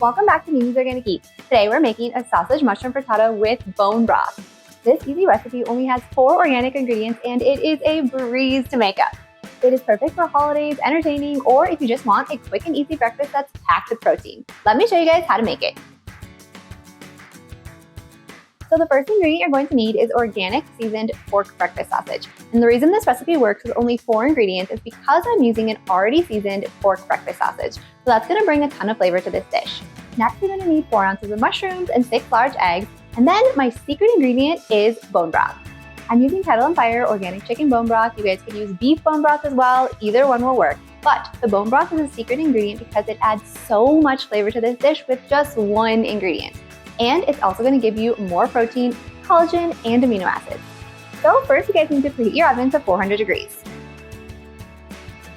Welcome back to Mimi's Organic Eats. Today we're making a sausage mushroom frittata with bone broth. This easy recipe only has 4 organic ingredients and it is a breeze to make up. It is perfect for holidays, entertaining, or if you just want a quick and easy breakfast that's packed with protein. Let me show you guys how to make it. So the first ingredient you're going to need is organic seasoned pork breakfast sausage. And the reason this recipe works with only 4 ingredients is because I'm using an already seasoned pork breakfast sausage. So that's going to bring a ton of flavor to this dish. Next, you're going to need 4 ounces of mushrooms and 6 large eggs. And then my secret ingredient is bone broth. I'm using Kettle and Fire organic chicken bone broth. You guys could use beef bone broth as well. Either one will work. But the bone broth is a secret ingredient because it adds so much flavor to this dish with just 1 ingredient. And it's also going to give you more protein, collagen, and amino acids. So first, you guys need to preheat your oven to 400 degrees.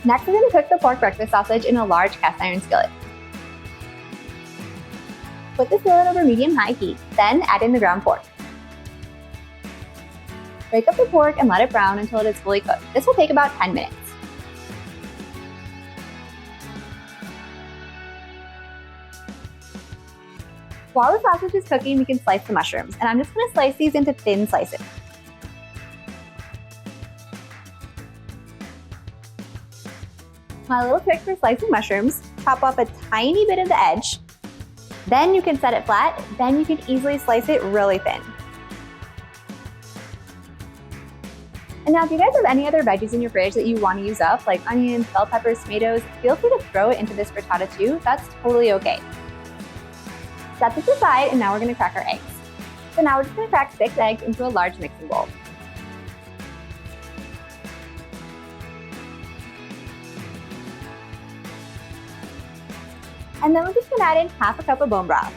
Next, we're going to cook the pork breakfast sausage in a large cast iron skillet. Put the skillet over medium-high heat, then add in the ground pork. Break up the pork and let it brown until it is fully cooked. This will take about 10 minutes. While the sausage is cooking, we can slice the mushrooms, and I'm just going to slice these into thin slices. My little trick for slicing mushrooms, chop off a tiny bit of the edge, then you can set it flat, then you can easily slice it really thin. And now if you guys have any other veggies in your fridge that you want to use up, like onions, bell peppers, tomatoes, feel free to throw it into this frittata too. That's totally okay. Set this aside, and now we're going to crack our eggs. So now we're just going to crack 6 eggs into a large mixing bowl. And then we're just going to add in half a cup of bone broth.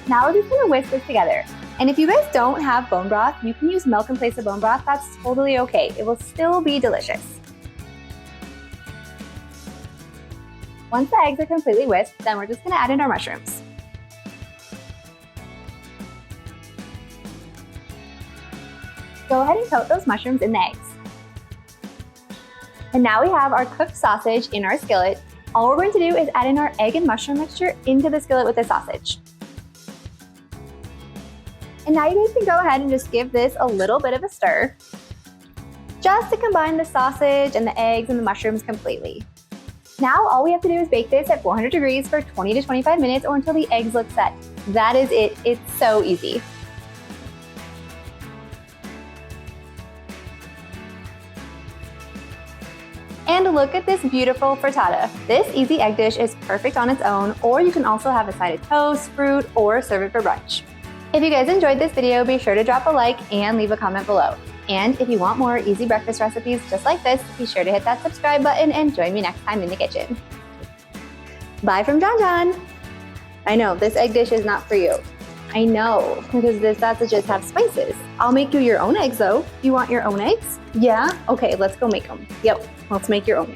Now we're just going to whisk this together. And if you guys don't have bone broth, you can use milk in place of bone broth. That's totally okay. It will still be delicious. Once the eggs are completely whisked, then we're just going to add in our mushrooms. Go ahead and coat those mushrooms in the eggs. And now we have our cooked sausage in our skillet. All we're going to do is add in our egg and mushroom mixture into the skillet with the sausage. And now you guys can go ahead and just give this a little bit of a stir, just to combine the sausage and the eggs and the mushrooms completely. Now all we have to do is bake this at 400 degrees for 20 to 25 minutes or until the eggs look set. That is it. It's so easy. And look at this beautiful frittata. This easy egg dish is perfect on its own, or you can also have a side of toast, fruit, or serve it for brunch. If you guys enjoyed this video, be sure to drop a like and leave a comment below. And if you want more easy breakfast recipes just like this, be sure to hit that subscribe button and join me next time in the kitchen. Bye from John John. I know, this egg dish is not for you. I know, because the sausages have spices. I'll make you your own eggs though. You want your own eggs? Yeah? Okay, let's go make them. Yep, let's make your own eggs.